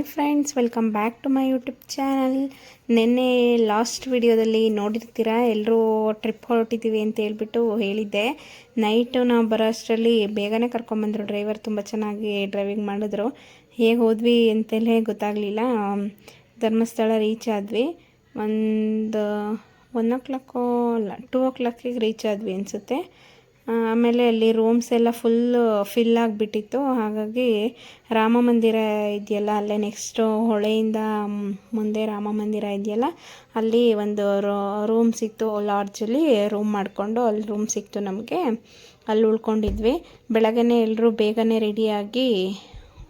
Hi friends, welcome back to my YouTube channel. ನಿನ್ನೆ last ವಿಡಿಯೋದಲ್ಲಿ ನೋಡಿರ್ತೀರಾ, ಎಲ್ಲರೂ ಟ್ರಿಪ್ ಹೊರಟಿದ್ದೀವಿ ಅಂತ ಹೇಳ್ಬಿಟ್ಟು ಹೇಳಿದ್ದೆ. ನೈಟು ನಾವು ಬರೋ ಅಷ್ಟರಲ್ಲಿ ಬೇಗನೆ ಕರ್ಕೊಂಬಂದರು ಡ್ರೈವರ್. ತುಂಬ ಚೆನ್ನಾಗಿ ಡ್ರೈವಿಂಗ್ ಮಾಡಿದ್ರು. ಹೇಗೆ ಹೋದ್ವಿ ಅಂತಲೇ ಗೊತ್ತಾಗಲಿಲ್ಲ. ಧರ್ಮಸ್ಥಳ ರೀಚ್ ಆದ್ವಿ. ಒಂದು 1 o'clock ಅಲ್ಲ 2 o'clock ರೀಚ್ ಆದ್ವಿ ಅನಿಸುತ್ತೆ. ಆಮೇಲೆ ಅಲ್ಲಿ ರೂಮ್ಸ್ ಎಲ್ಲ ಫಿಲ್ ಆಗಿಬಿಟ್ಟಿತ್ತು. ಹಾಗಾಗಿ ರಾಮ ಮಂದಿರ ಇದೆಯಲ್ಲ, ಅಲ್ಲೇ ನೆಕ್ಸ್ಟು ಹೊಳೆಯಿಂದ ಮುಂದೆ ರಾಮ ಮಂದಿರ ಇದೆಯಲ್ಲ, ಅಲ್ಲಿ ಒಂದು ರೂಮ್ ಸಿಕ್ತು. ಲಾಡ್ಜಲ್ಲಿ ರೂಮ್ ಮಾಡಿಕೊಂಡು ಅಲ್ಲಿ ರೂಮ್ ಸಿಕ್ತು ನಮಗೆ. ಅಲ್ಲಿ ಉಳ್ಕೊಂಡಿದ್ವಿ. ಬೆಳಗ್ಗೆ ಎಲ್ಲರೂ ಬೇಗನೆ ರೆಡಿಯಾಗಿ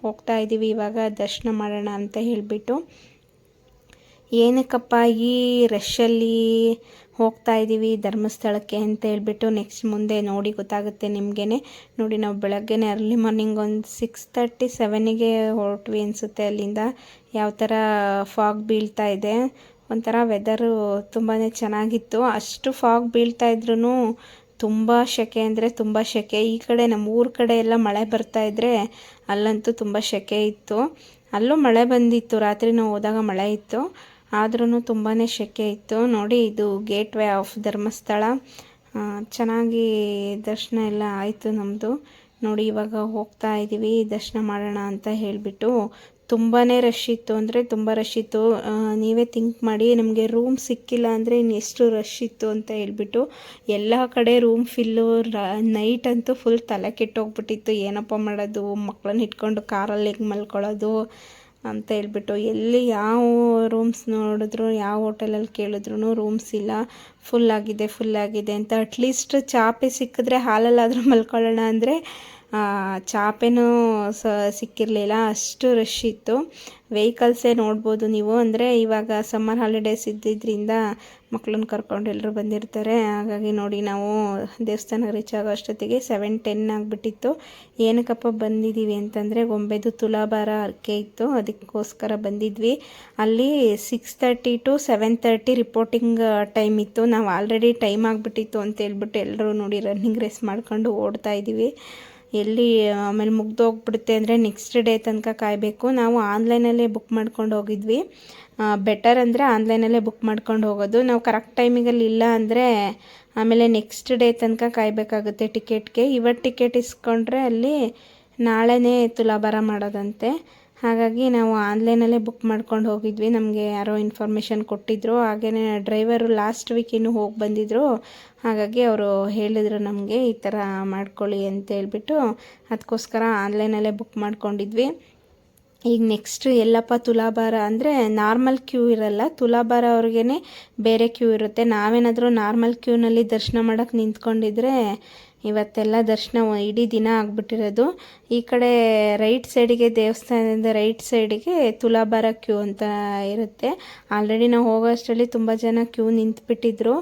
ಹೋಗ್ತಾ ಇದ್ದೀವಿ ಇವಾಗ ದರ್ಶನ ಮಾಡೋಣ ಅಂತ ಹೇಳಿಬಿಟ್ಟು. ಏನಕ್ಕಪ್ಪ ಈ ರಶಲ್ಲಿ ಹೋಗ್ತಾ ಇದ್ದೀವಿ ಧರ್ಮಸ್ಥಳಕ್ಕೆ ಅಂತ ಹೇಳ್ಬಿಟ್ಟು ನೆಕ್ಸ್ಟ್ ಮುಂದೆ ನೋಡಿ ಗೊತ್ತಾಗುತ್ತೆ ನಿಮಗೇ. ನೋಡಿ, ನಾವು ಬೆಳಗ್ಗೆನೇ ಅರ್ಲಿ ಮಾರ್ನಿಂಗ್ ಒಂದು 6:30, 7ಗೆ ಹೊರಟ್ವಿ ಅನಿಸುತ್ತೆ ಅಲ್ಲಿಂದ. ಯಾವ ಥರ ಫಾಗ್ ಬೀಳ್ತಾ ಇದೆ, ಒಂಥರ ವೆದರು ತುಂಬಾ ಚೆನ್ನಾಗಿತ್ತು. ಅಷ್ಟು ಫಾಗ್ ಬೀಳ್ತಾ ಇದ್ರೂ ತುಂಬ ಸೆಕೆ ಅಂದರೆ ತುಂಬ ಸೆಕೆ. ಈ ಕಡೆ ನಮ್ಮ ಊರ ಕಡೆ ಎಲ್ಲ ಮಳೆ ಬರ್ತಾಯಿದ್ರೆ ಅಲ್ಲಂತೂ ತುಂಬ ಸೆಕೆ ಇತ್ತು. ಅಲ್ಲೂ ಮಳೆ ಬಂದಿತ್ತು, ರಾತ್ರಿ ನಾವು ಹೋದಾಗ ಮಳೆ ಇತ್ತು, ಆದ್ರೂ ತುಂಬಾ ಸೆಕೆ ಇತ್ತು. ನೋಡಿ, ಇದು ಗೇಟ್ ವೇ ಆಫ್ ಧರ್ಮಸ್ಥಳ. ಚೆನ್ನಾಗಿ ದರ್ಶನ ಎಲ್ಲ ಆಯಿತು ನಮ್ಮದು. ನೋಡಿ, ಇವಾಗ ಹೋಗ್ತಾ ಇದ್ದೀವಿ ದರ್ಶನ ಮಾಡೋಣ ಅಂತ ಹೇಳಿಬಿಟ್ಟು. ತುಂಬಾ ರಶ್ ಇತ್ತು ಅಂದರೆ ತುಂಬ ರಶ್ ಇತ್ತು. ನೀವೇ ಥಿಂಕ್ ಮಾಡಿ, ನಮಗೆ ರೂಮ್ ಸಿಕ್ಕಿಲ್ಲ ಅಂದರೆ ಇನ್ನು ಎಷ್ಟು ರಶ್ ಇತ್ತು ಅಂತ ಹೇಳ್ಬಿಟ್ಟು. ಎಲ್ಲ ಕಡೆ ರೂಮ್ ಫಿಲ್ಲು. ನೈಟ್ ಅಂತೂ ಫುಲ್ ತಲೆ ಕೆಟ್ಟೋಗ್ಬಿಟ್ಟಿತ್ತು. ಏನಪ್ಪ ಮಾಡೋದು, ಮಕ್ಕಳನ್ನ ಇಟ್ಕೊಂಡು ಕಾರಲ್ಲಿ ಹೇಗೆ ಮಲ್ಕೊಳ್ಳೋದು ಅಂತ ಹೇಳ್ಬಿಟ್ಟು. ಎಲ್ಲಿ ಯಾವ ರೂಮ್ಸ್ ನೋಡಿದ್ರು, ಯಾವ ಹೋಟೆಲಲ್ಲಿ ಕೇಳಿದ್ರು ರೂಮ್ಸ್ ಇಲ್ಲ, ಫುಲ್ ಆಗಿದೆ ಅಂತ. ಅಟ್ಲೀಸ್ಟ್ ಚಾಪೆ ಸಿಕ್ಕಿದ್ರೆ ಹಾಲಲ್ಲಾದರೂ ಮಲ್ಕೊಳ್ಳೋಣ ಅಂದರೆ ಚಾಪೆನೂ ಸಿಕ್ಕಿರಲಿಲ್ಲ, ಅಷ್ಟು ರಶ್ ಇತ್ತು. ವೆಹಿಕಲ್ಸೇ ನೋಡ್ಬೋದು ನೀವು. ಅಂದರೆ ಇವಾಗ ಸಮ್ಮರ್ ಹಾಲಿಡೇಸ್ ಇದ್ದಿದ್ದರಿಂದ ಮಕ್ಕಳನ್ನ ಕರ್ಕೊಂಡು ಎಲ್ಲರೂ ಬಂದಿರ್ತಾರೆ. ಹಾಗಾಗಿ ನೋಡಿ, ನಾವು ದೇವಸ್ಥಾನ ರೀಚ್ ಆಗೋ ಅಷ್ಟೊತ್ತಿಗೆ 7:10 ಆಗಿಬಿಟ್ಟಿತ್ತು. ಏನಕ್ಕಪ್ಪ ಬಂದಿದ್ದೀವಿ ಅಂತಂದರೆ ಗೊಂಬೆದು ತುಲಾಭಾರ ಅರ್ಕೆ ಇತ್ತು, ಅದಕ್ಕೋಸ್ಕರ ಬಂದಿದ್ವಿ. ಅಲ್ಲಿ 6:30 to 7:30 ರಿಪೋರ್ಟಿಂಗ್ ಟೈಮ್ ಇತ್ತು. ನಾವು ಆಲ್ರೆಡಿ ಟೈಮ್ ಆಗಿಬಿಟ್ಟಿತ್ತು ಅಂತ ಹೇಳ್ಬಿಟ್ಟು ಎಲ್ಲರೂ ನೋಡಿ ರನ್ನಿಂಗ್ ರೇಸ್ ಮಾಡ್ಕೊಂಡು ಓಡ್ತಾ ಇದ್ದೀವಿ. ಎಲ್ಲಿ ಆಮೇಲೆ ಮುಗ್ದೋಗ್ಬಿಡುತ್ತೆ ಅಂದರೆ ನೆಕ್ಸ್ಟ್ ಡೇ ತನಕ ಕಾಯಬೇಕು. ನಾವು ಆನ್ಲೈನಲ್ಲೇ ಬುಕ್ ಮಾಡ್ಕೊಂಡು ಹೋಗಿದ್ವಿ. ಬೆಟರ್ ಅಂದರೆ ಆನ್ಲೈನಲ್ಲೇ ಬುಕ್ ಮಾಡ್ಕೊಂಡು ಹೋಗೋದು. ನಾವು ಕರೆಕ್ಟ್ ಟೈಮಿಗಲ್ಲಿ ಇಲ್ಲ ಅಂದರೆ ಆಮೇಲೆ ನೆಕ್ಸ್ಟ್ ಡೇ ತನಕ ಕಾಯಬೇಕಾಗುತ್ತೆ ಟಿಕೆಟ್ಗೆ. ಇವತ್ತು ಟಿಕೆಟ್ ಇಸ್ಕೊಂಡ್ರೆ ಅಲ್ಲಿ ನಾಳೆನೇ ತುಲಾಭಾರ ಮಾಡೋದಂತೆ. ಹಾಗಾಗಿ ನಾವು ಆನ್ಲೈನಲ್ಲೇ ಬುಕ್ ಮಾಡ್ಕೊಂಡು ಹೋಗಿದ್ವಿ. ನಮಗೆ ಯಾರೋ ಇನ್ಫಾರ್ಮೇಷನ್ ಕೊಟ್ಟಿದ್ದರು. ಹಾಗೆಯೇ ಡ್ರೈವರು ಲಾಸ್ಟ್ ವೀಕ್ ಇನ್ನೂ ಹೋಗಿ ಬಂದಿದ್ದರು. ಹಾಗಾಗಿ ಅವರು ಹೇಳಿದರು ನಮಗೆ ಈ ಥರ ಮಾಡ್ಕೊಳ್ಳಿ ಅಂತ ಹೇಳ್ಬಿಟ್ಟು. ಅದಕ್ಕೋಸ್ಕರ ಆನ್ಲೈನಲ್ಲೇ ಬುಕ್ ಮಾಡ್ಕೊಂಡಿದ್ವಿ. ಈಗ ನೆಕ್ಸ್ಟ್ ಎಲ್ಲಪ್ಪ ತುಲಾಭಾರ ಅಂದರೆ ನಾರ್ಮಲ್ ಕ್ಯೂ ಇರಲ್ಲ, ತುಲಾಭಾರ ಅವ್ರಿಗೇ ಬೇರೆ ಕ್ಯೂ ಇರುತ್ತೆ. ನಾವೇನಾದರೂ ನಾರ್ಮಲ್ ಕ್ಯೂನಲ್ಲಿ ದರ್ಶನ ಮಾಡೋಕ್ಕೆ ನಿಂತ್ಕೊಂಡಿದ್ರೆ ಇವತ್ತೆಲ್ಲ ದರ್ಶನ ಇಡೀ ದಿನ ಆಗಿಬಿಟ್ಟಿರೋದು. ಈ ಕಡೆ ರೈಟ್ ಸೈಡಿಗೆ, ದೇವಸ್ಥಾನದಿಂದ ರೈಟ್ ಸೈಡಿಗೆ ತುಲಾಭಾರ ಕ್ಯೂ ಅಂತ ಇರುತ್ತೆ. ಆಲ್ರೆಡಿ ನಾವು ಹೋಗೋ ಅಷ್ಟರಲ್ಲಿ ತುಂಬ ಜನ ಕ್ಯೂ ನಿಂತುಬಿಟ್ಟಿದ್ರು.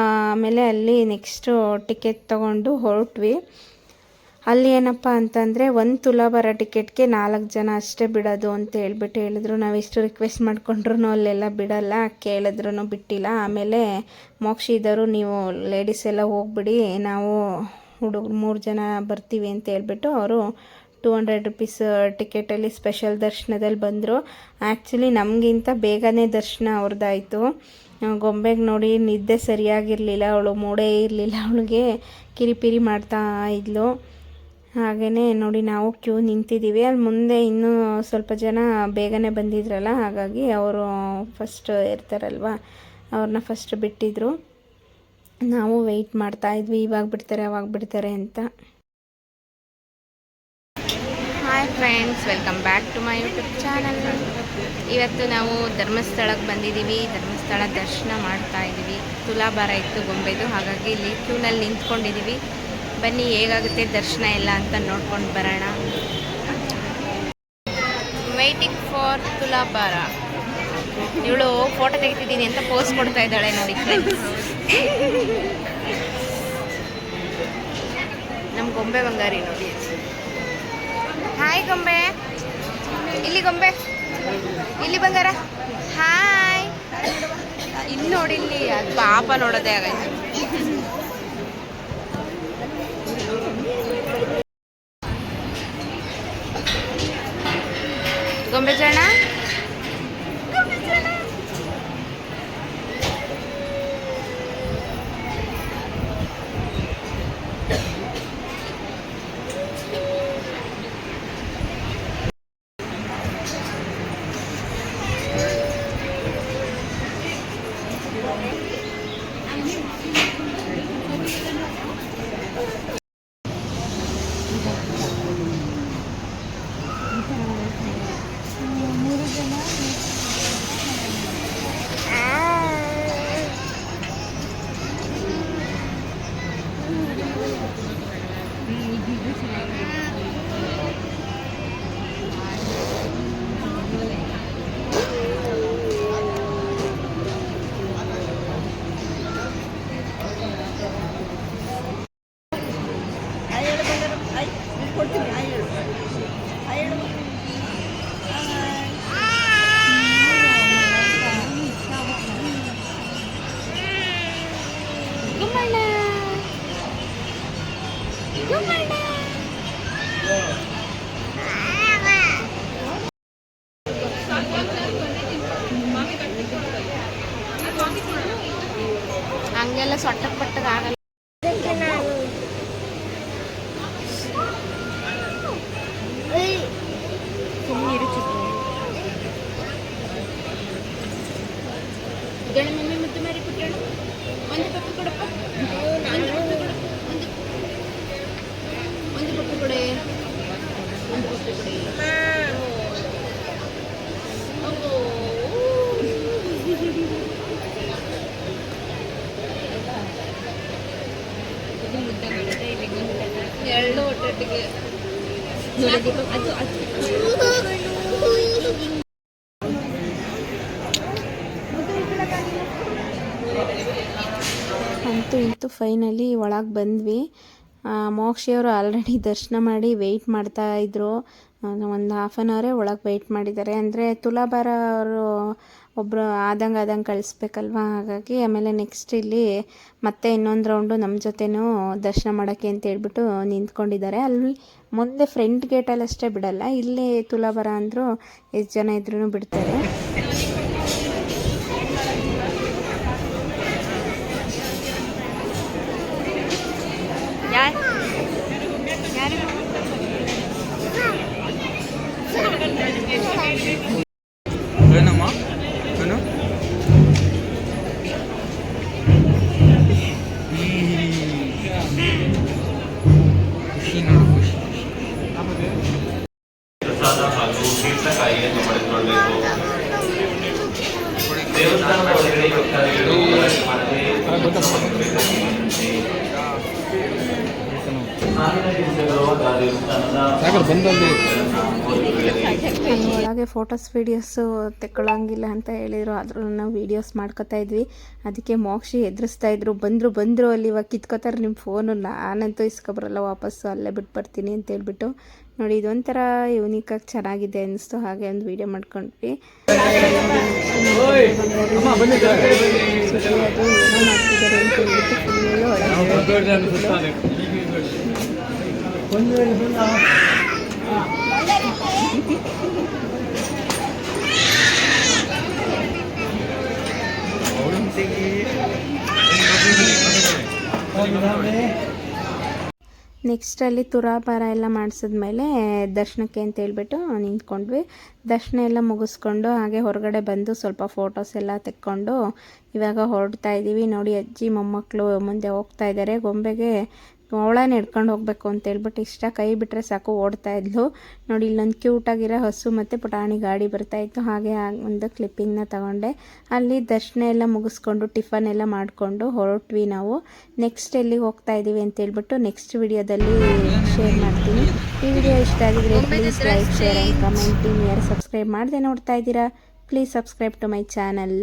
ಆಮೇಲೆ ಅಲ್ಲಿ ನೆಕ್ಸ್ಟು ಟಿಕೆಟ್ ತೊಗೊಂಡು ಹೊರಟ್ವಿ. ಅಲ್ಲಿ ಏನಪ್ಪ ಅಂತಂದರೆ ಒಂದು ತುಲಾಭಾರ ಟಿಕೆಟ್ಗೆ 4 ಜನ ಅಷ್ಟೇ ಬಿಡೋದು ಅಂತ ಹೇಳ್ಬಿಟ್ಟು ಹೇಳಿದ್ರು. ನಾವು ಎಷ್ಟು ರಿಕ್ವೆಸ್ಟ್ ಮಾಡ್ಕೊಂಡ್ರು ಅಲ್ಲೆಲ್ಲ ಬಿಡಲ್ಲ, ಕೇಳಿದ್ರೂ ಬಿಟ್ಟಿಲ್ಲ. ಆಮೇಲೆ ಮೋಕ್ಷ ಇದ್ದವರು, ನೀವು ಲೇಡೀಸ್ ಎಲ್ಲ ಹೋಗ್ಬಿಡಿ, ನಾವು ಹುಡುಗರು 3 ಜನ ಬರ್ತೀವಿ ಅಂತ ಹೇಳ್ಬಿಟ್ಟು ಅವರು 200 rupees ಟಿಕೆಟಲ್ಲಿ ಸ್ಪೆಷಲ್ ದರ್ಶನದಲ್ಲಿ ಬಂದರು. ಆ್ಯಕ್ಚುಲಿ ನಮಗಿಂತ ಬೇಗನೆ ದರ್ಶನ ಅವ್ರದ್ದಾಯಿತು. ಗೊಂಬೆಗೆ ನೋಡಿ ನಿದ್ದೆ ಸರಿಯಾಗಿರಲಿಲ್ಲ, ಅವಳು ಮೂಡೇ ಇರಲಿಲ್ಲ, ಅವಳಿಗೆ ಕಿರಿಪಿರಿ ಮಾಡ್ತಾ ಇದ್ಲು. ಹಾಗೆಯೇ ನೋಡಿ, ನಾವು ಕ್ಯೂ ನಿಂತಿದ್ದೀವಿ. ಅಲ್ಲಿ ಮುಂದೆ ಇನ್ನೂ ಸ್ವಲ್ಪ ಜನ ಬೇಗನೆ ಬಂದಿದ್ರಲ್ಲ, ಹಾಗಾಗಿ ಅವರು ಫಸ್ಟ್ ಇರ್ತಾರಲ್ವ, ಅವ್ರನ್ನ ಫಸ್ಟ್ ಬಿಟ್ಟಿದ್ರು. ನಾವು ವೆಯ್ಟ್ ಮಾಡ್ತಾಯಿದ್ವಿ, ಇವಾಗ ಬಿಡ್ತಾರೆ ಅವಾಗ ಬಿಡ್ತಾರೆ ಅಂತ. Hi friends, welcome back to my YouTube channel. ಇವತ್ತು ನಾವು ಧರ್ಮಸ್ಥಳಕ್ಕೆ ಬಂದಿದ್ದೀವಿ. ಧರ್ಮಸ್ಥಳ ದರ್ಶನ ಮಾಡ್ತಾ ಇದ್ದೀವಿ. ತುಲಾಭಾರ ಇತ್ತು ಗೊಂಬೆದು, ಹಾಗಾಗಿ ಇಲ್ಲಿ ಕ್ಯೂನಲ್ಲಿ ನಿಂತ್ಕೊಂಡಿದ್ದೀವಿ. ಬನ್ನಿ ಹೇಗಾಗುತ್ತೆ ದರ್ಶನ ಎಲ್ಲ ಅಂತ ನೋಡ್ಕೊಂಡು ಬರೋಣ. Waiting for Tulabhara. ಇವಳು ಫೋಟೋ ತೆಗಿತಿದ್ದೀನಿ ಅಂತ ಪೋಸ್ ಕೊಡ್ತಾ ಇದ್ದಾಳೆ ನೋಡಿ ಫ್ರೆಂಡ್ಸ್. ನಮ್ಮ ಗೊಂಬೆ ಬಂಗಾರಿ ನೋಡಿ. ಹಾಯ್ ಗೊಂಬೆ, ಇಲ್ಲಿ ಗೊಂಬೆ, ಇಲ್ಲಿ ಬಂಗಾರ, ಹಾಯ್. ಇಲ್ಲಿ ನೋಡಿ, ಇಲ್ಲಿ ಅದು ಪಾಪ ನೋಡೋದೇ ಆಗೈತೆ. ಗೊಂಬೆ ರಾಜಣ್ಣ ಹಂಗೆಲ್ಲ ಸೊಟ್ಟಕ್ಕೆ ಪಟ್ಟಕ್ಕೆ ಆಗಲ್ಲ. ಮಮ್ಮಿ ಮುದ್ದು ಮಾರಿ ಕೊಟ್ಟಣ ಒಂದು ಪಪ್ಪು ಕೊಡಪ್ಪ, ಒಂದು ಪಪ್ಪು ಕೊಡೆ, ಒಂದು ಪಪ್ಪು ಕೊಡೆ. ಎರಡು ಒಟ್ಟೊಟ್ಟಿಗೆ ಅಂತೂ ಇಂತೂ ಫೈನಲಿ ಒಳಗೆ ಬಂದ್ವಿ. ಮೋಕ್ಷಿಯವರು ಆಲ್ರೆಡಿ ದರ್ಶನ ಮಾಡಿ ವೆಯ್ಟ್ ಮಾಡ್ತಾಯಿದ್ರು. ಒಂದು ಹಾಫ್ ಆನ್ ಅವರೇ ಒಳಗೆ ವೆಯ್ಟ್ ಮಾಡಿದ್ದಾರೆ. ಅಂದರೆ ತುಲಾಭಾರ ಅವರು ಒಬ್ಬರು ಆದಂಗೆ ಕಳಿಸ್ಬೇಕಲ್ವ, ಹಾಗಾಗಿ. ಆಮೇಲೆ ನೆಕ್ಸ್ಟ್ ಇಲ್ಲಿ ಮತ್ತೆ ಇನ್ನೊಂದು ರೌಂಡು ನಮ್ಮ ಜೊತೆನೂ ದರ್ಶನ ಮಾಡೋಕ್ಕೆ ಅಂತ ಹೇಳ್ಬಿಟ್ಟು ನಿಂತ್ಕೊಂಡಿದ್ದಾರೆ. ಅಲ್ಲಿ ಮುಂದೆ ಫ್ರಂಟ್ ಗೇಟಲ್ಲಿ ಅಷ್ಟೇ ಬಿಡಲ್ಲ, ಇಲ್ಲಿ ತುಲಾಭಾರ ಅಂದರೂ ಎಷ್ಟು ಜನ ಇದ್ರೂ ಬಿಡ್ತಾರೆ. ಒಳಗೆ ಫೋಟೋಸ್ ವೀಡಿಯೋಸು ತೆಕ್ಕೊಳ್ಳೋಂಗಿಲ್ಲ ಅಂತ ಹೇಳಿದರು. ಆದರೂ ನಾವು ವೀಡಿಯೋಸ್ ಮಾಡ್ಕೋತಾ ಇದ್ವಿ. ಅದಕ್ಕೆ ಮೋಕ್ಷಿ ಎದುರಿಸ್ತಾ ಇದ್ರು, ಬಂದರು ಅಲ್ಲಿ ಇವಾಗ ಕಿತ್ಕೋತಾರೆ ನಿಮ್ಮ ಫೋನು, ನಾನಂತೂ ಇಸ್ಕೊಬರಲ್ಲ, ವಾಪಸ್ಸು ಅಲ್ಲೇ ಬಿಟ್ಟು ಬರ್ತೀನಿ ಅಂತ ಹೇಳ್ಬಿಟ್ಟು. ನೋಡಿ ಇದೊಂಥರ ಯೂನಿಕಾಗಿ ಚೆನ್ನಾಗಿದೆ ಅನ್ನಿಸ್ತು, ಹಾಗೆ ಒಂದು ವೀಡಿಯೋ ಮಾಡ್ಕೊಂಡ್ವಿ. ಅದು ಏನೋ ಮಾಡ್ತಿದ್ದಾರೆ ಅಂತ ಹೇಳ್ಬಿಟ್ಟು ಫುಲ್ಲು ಒಳಗೆ ನೆಕ್ಸ್ಟಲ್ಲಿ ತುಲಾಭಾರ ಎಲ್ಲ ಮಾಡಿಸಿದ್ಮೇಲೆ ದರ್ಶನಕ್ಕೆ ಅಂತ ಹೇಳ್ಬಿಟ್ಟು ನಿಂತ್ಕೊಂಡ್ವಿ. ದರ್ಶನ ಎಲ್ಲ ಮುಗಿಸ್ಕೊಂಡು ಹಾಗೆ ಹೊರಗಡೆ ಬಂದು ಸ್ವಲ್ಪ ಫೋಟೋಸ್ ಎಲ್ಲ ತೆಕ್ಕೊಂಡು ಇವಾಗ ಹೊರಡ್ತಾ ಇದ್ದೀವಿ. ನೋಡಿ ಅಜ್ಜಿ ಮೊಮ್ಮಕ್ಕಳು ಮುಂದೆ ಹೋಗ್ತಾ ಇದ್ದಾರೆ. ಗೊಂಬೆಗೆ ಅವಳನ್ನ ಹಿಡ್ಕೊಂಡು ಹೋಗ್ಬೇಕು ಅಂತ ಹೇಳ್ಬಿಟ್ಟು ಇಷ್ಟ ಕೈ ಬಿಟ್ಟರೆ ಸಾಕು ಓಡ್ತಾ ಇದ್ಲು. ನೋಡಿ ಇಲ್ಲೊಂದು ಕ್ಯೂಟಾಗಿರೋ ಹಸು ಮತ್ತು ಪುಟಾಣಿ ಗಾಡಿ ಬರ್ತಾಯಿತ್ತು. ಹಾಗೆ ಒಂದು ಕ್ಲಿಪ್ಪಿಂಗ್ನ ತಗೊಂಡೆ. ಅಲ್ಲಿ ದರ್ಶನ ಎಲ್ಲ ಮುಗಿಸ್ಕೊಂಡು ಟಿಫನ್ ಎಲ್ಲ ಮಾಡಿಕೊಂಡು ಹೊರಟ್ವಿ ನಾವು. ನೆಕ್ಸ್ಟ್ ಎಲ್ಲಿಗೆ ಹೋಗ್ತಾ ಇದ್ದೀವಿ ಅಂತ ಹೇಳ್ಬಿಟ್ಟು ನೆಕ್ಸ್ಟ್ ವಿಡಿಯೋದಲ್ಲಿ ಶೇರ್ ಮಾಡ್ತೀನಿ. ಈ ವಿಡಿಯೋ ಇಷ್ಟ ಆಗಿದ್ರೆ please like, share and comment. ಯಾರು ಸಬ್ಸ್ಕ್ರೈಬ್ ಮಾಡದೆ ನೋಡ್ತಾ ಇದ್ದೀರಾ, please subscribe to my channel.